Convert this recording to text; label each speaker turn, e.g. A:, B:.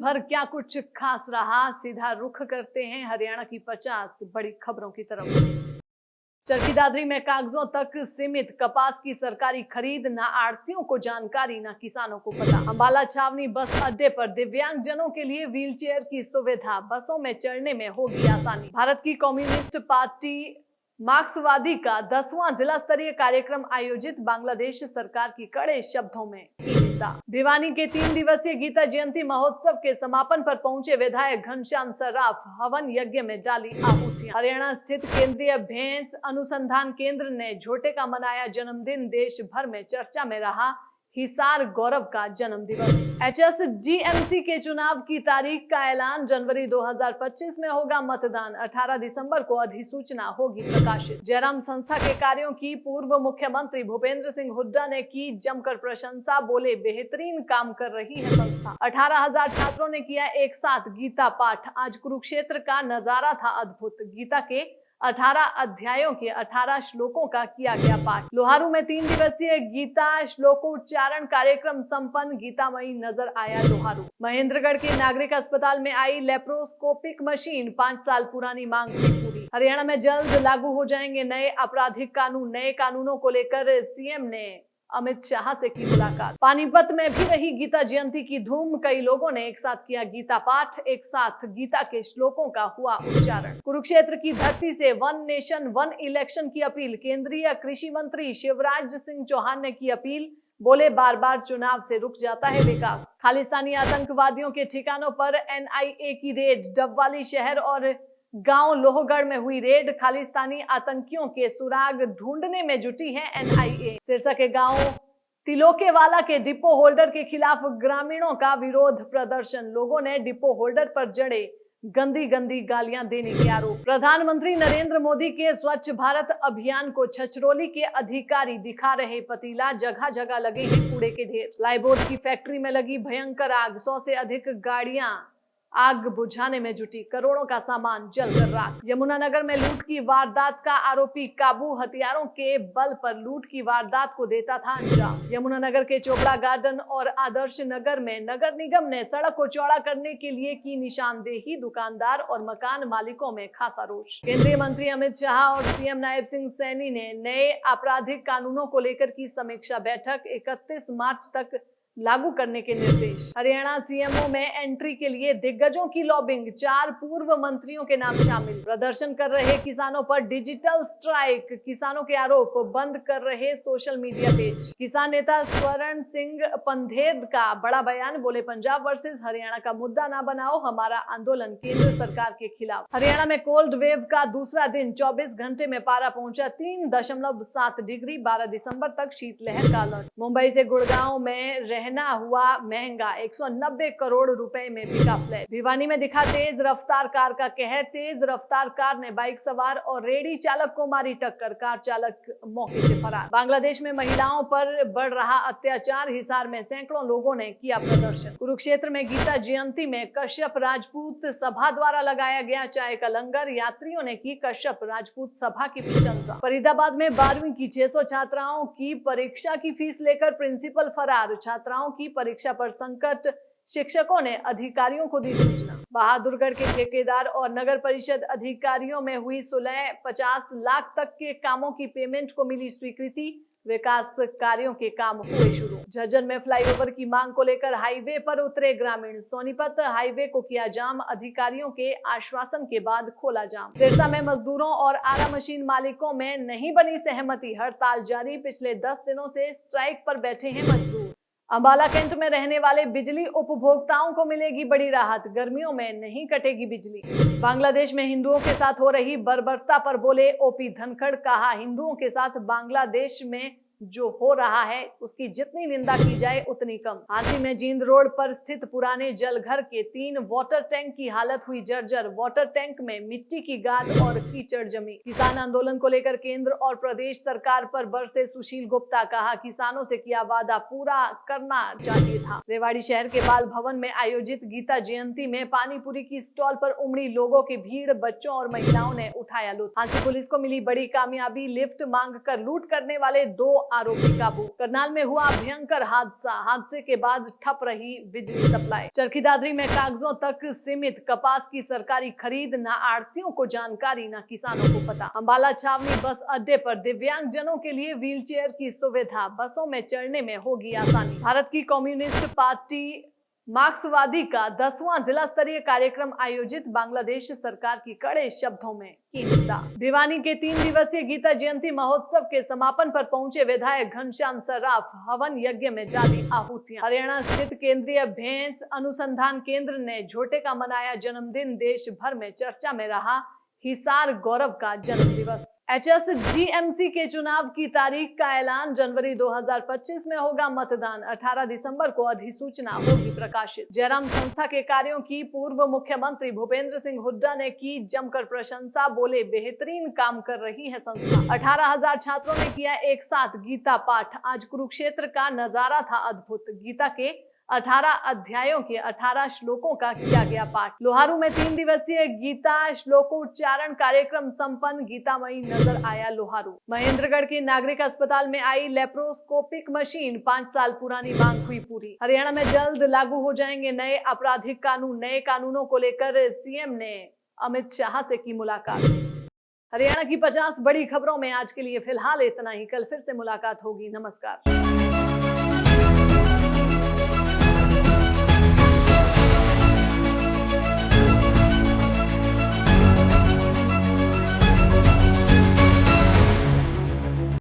A: भर क्या कुछ खास रहा, सीधा रुख करते हैं हरियाणा की 50 बड़ी खबरों की तरफ। चरखी दादरी में कागजों तक सीमित कपास की सरकारी खरीद, न आड़तियों को जानकारी न किसानों को पता। अंबाला छावनी बस अड्डे पर दिव्यांग जनों के लिए व्हीलचेयर की सुविधा, बसों में चढ़ने में होगी आसानी। भारत की कम्युनिस्ट पार्टी मार्क्सवादी का 10वां जिला स्तरीय कार्यक्रम आयोजित, बांग्लादेश सरकार की कड़े शब्दों में की निंदा। भिवानी के 3 दिवसीय गीता जयंती महोत्सव के समापन पर पहुंचे विधायक घनश्याम सर्राफ, हवन यज्ञ में डाली आहुतियां। हरियाणा स्थित केंद्रीय भैंस अनुसंधान केंद्र ने झोटे का मनाया जन्मदिन, देश भर में चर्चा में रहा हिसार गौरव का जन्म दिवस। HSGMC के चुनाव की तारीख का ऐलान, जनवरी 2025 में होगा मतदान, 18 दिसंबर को अधिसूचना होगी प्रकाशित। जयराम संस्था के कार्यों की पूर्व मुख्यमंत्री भूपेंद्र सिंह हुड्डा ने की जमकर प्रशंसा, बोले बेहतरीन काम कर रही है संस्था। 18,000 छात्रों ने किया एक साथ गीता पाठ, आज कुरुक्षेत्र का नजारा था अद्भुत। गीता के 18 अध्यायों के 18 श्लोकों का किया गया पाठ। लोहारू में 3 दिवसीय गीता श्लोकोच्चारण कार्यक्रम संपन्न, गीतामयी नजर आया लोहारू। महेंद्रगढ़ के नागरिक अस्पताल में आई लेप्रोस्कोपिक मशीन, 5 साल पुरानी मांग हुई पूरी। हरियाणा में जल्द लागू हो जाएंगे नए आपराधिक कानून, नए कानूनों को लेकर सीएम ने अमित शाह से की मुलाकात। पानीपत में भी रही गीता जयंती की धूम, कई लोगों ने एक साथ किया गीता पाठ, एक साथ गीता के श्लोकों का हुआ उच्चारण। कुरुक्षेत्र की धरती से 1 नेशन 1 इलेक्शन की अपील, केंद्रीय कृषि मंत्री शिवराज सिंह चौहान ने की अपील, बोले बार बार चुनाव से रुक जाता है विकास। खालिस्तानी आतंकवादियों के ठिकानों पर NIA की रेड, डबवाली शहर और गांव लोहगढ़ में हुई रेड, खालिस्तानी आतंकियों के सुराग ढूंढने में जुटी है NIA। सिरसा के गांव तिलोकेवाला के डिपो होल्डर के खिलाफ ग्रामीणों का विरोध प्रदर्शन, लोगों ने डिपो होल्डर पर जड़े गंदी गंदी गालियां देने के आरोप। प्रधानमंत्री नरेंद्र मोदी के स्वच्छ भारत अभियान को छछरौली के अधिकारी दिखा रहे पतीला, जगह जगह लगे हैं कूड़े के ढेर। प्लाईबोर्ड की फैक्ट्री में लगी भयंकर आग, 100 से अधिक गाड़ियां आग बुझाने में जुटी, करोड़ों का सामान जलकर राख। यमुनानगर में लूट की वारदात का आरोपी काबू, हथियारों के बल पर लूट की वारदात को देता था अंजाम। यमुनानगर के चोपड़ा गार्डन और आदर्श नगर में नगर निगम ने सड़क को चौड़ा करने के लिए की निशानदेही, दुकानदार और मकान मालिकों में खासा रोष। केंद्रीय मंत्री अमित शाह और CM नायब सिंह सैनी ने नए आपराधिक कानूनों को लेकर की समीक्षा बैठक, 31 मार्च तक लागू करने के निर्देश। हरियाणा CMO में एंट्री के लिए दिग्गजों की लॉबिंग, 4 पूर्व मंत्रियों के नाम शामिल। प्रदर्शन कर रहे किसानों पर डिजिटल स्ट्राइक, किसानों के आरोप, बंद कर रहे सोशल मीडिया पेज। किसान नेता स्वर्ण सिंह पंधेर का बड़ा बयान, बोले पंजाब वर्सेस हरियाणा का मुद्दा ना बनाओ, हमारा आंदोलन केंद्र सरकार के खिलाफ। हरियाणा में कोल्ड वेव का दूसरा दिन, 24 घंटे में पारा पहुंचा 3.7 डिग्री, 12 दिसंबर तक शीतलहर का अलर्ट। मुंबई से गुड़गांव में रहना हुआ महंगा, 190 करोड़ रुपए में बिका फ्लैट। भिवानी में दिखा तेज रफ्तार कार का कहर, तेज रफ्तार कार ने बाइक सवार और रेडी चालक को मारी टक्कर, कार चालक मौके से फरार। बांग्लादेश में महिलाओं पर बढ़ रहा अत्याचार, हिसार में सैकड़ों लोगों ने किया प्रदर्शन। कुरुक्षेत्र में गीता जयंती में कश्यप राजपूत सभा द्वारा लगाया गया चाय का लंगर, यात्रियों ने की कश्यप राजपूत सभा की प्रशंसा। फरीदाबाद में 12वीं की 600 छात्राओं की परीक्षा की फीस लेकर प्रिंसिपल फरार, छात्राओं की परीक्षा पर संकट, शिक्षकों ने अधिकारियों को दी सूचना। बहादुरगढ़ के ठेकेदार और नगर परिषद अधिकारियों में हुई सुलह, 50 लाख तक के कामों की पेमेंट को मिली स्वीकृति, विकास कार्यों के काम हुए शुरू। झज्जर में फ्लाईओवर की मांग को लेकर हाईवे पर उतरे ग्रामीण, सोनीपत हाईवे को किया जाम, अधिकारियों के आश्वासन के बाद खोला जाम। सिरसा में मजदूरों और आरा मशीन मालिकों में नहीं बनी सहमति, हड़ताल जारी, पिछले 10 दिनों से स्ट्राइक पर बैठे हैं मजदूर। अंबाला कैंट में रहने वाले बिजली उपभोक्ताओं को मिलेगी बड़ी राहत, गर्मियों में नहीं कटेगी बिजली। बांग्लादेश में हिंदुओं के साथ हो रही बर्बरता पर बोले OP धनखड़, कहा हिंदुओं के साथ बांग्लादेश में जो हो रहा है उसकी जितनी निंदा की जाए उतनी कम। हांसी में जींद रोड पर स्थित पुराने जलघर के 3 वाटर टैंक की हालत हुई जर्जर, वाटर टैंक में मिट्टी की गाद और कीचड़ जमी। किसान आंदोलन को लेकर केंद्र और प्रदेश सरकार पर बरसे सुशील गुप्ता, कहा किसानों से किया वादा पूरा करना चाहिए था। रेवाड़ी शहर के बाल भवन में आयोजित गीता जयंती में पानीपुरी की स्टॉल पर उमड़ी लोगों की भीड़, बच्चों और महिलाओं ने उठाया लुत्फ। हांसी पुलिस को मिली बड़ी कामयाबी, लिफ्ट मांग कर लूट करने वाले 2 आरोपी काबू। करनाल में हुआ भयंकर हादसे के बाद ठप रही बिजली सप्लाई। चरखी दादरी में कागजों तक सीमित, कपास की सरकारी खरीद, न आड़तियों को जानकारी न किसानों को पता। अंबाला छावनी बस अड्डे पर दिव्यांग जनों के लिए व्हीलचेयर की सुविधा, बसों में चढ़ने में होगी आसानी। भारत की कम्युनिस्ट पार्टी मार्क्सवादी का 10वां जिला स्तरीय कार्यक्रम आयोजित, बांग्लादेश सरकार की कड़े शब्दों में की निंदा। भिवानी के 3 दिवसीय गीता जयंती महोत्सव के समापन पर पहुंचे विधायक घनश्याम सर्राफ, हवन यज्ञ में डाली आहुतियां। हरियाणा स्थित केंद्रीय भैंस अनुसंधान केंद्र ने झोटे का मनाया जन्मदिन, देश भर में चर्चा में रहा हिसार गौरव का जन्म दिवस। HSGMC के चुनाव की तारीख का ऐलान, जनवरी 2025 में होगा मतदान, 18 दिसंबर को अधिसूचना होगी प्रकाशित। जयराम संस्था के कार्यों की पूर्व मुख्यमंत्री भूपेंद्र सिंह हुड्डा ने की जमकर प्रशंसा, बोले बेहतरीन काम कर रही है संस्था। 18,000 छात्रों ने किया एक साथ गीता पाठ, आज कुरुक्षेत्र का नजारा था अद्भुत। गीता के 18 अध्यायों के 18 श्लोकों का किया गया पाठ। लोहारू में 3 दिवसीय गीता श्लोकोच्चारण कार्यक्रम संपन्न, गीतामयी नजर आया लोहारू। महेंद्रगढ़ के नागरिक अस्पताल में आई लेप्रोस्कोपिक मशीन, 5 साल पुरानी मांग हुई पूरी। हरियाणा में जल्द लागू हो जाएंगे नए आपराधिक कानून, नए कानूनों को लेकर सीएम ने अमित शाह से की मुलाकात। हरियाणा की 50 बड़ी खबरों में आज के लिए फिलहाल इतना ही। कल फिर से मुलाकात होगी। नमस्कार।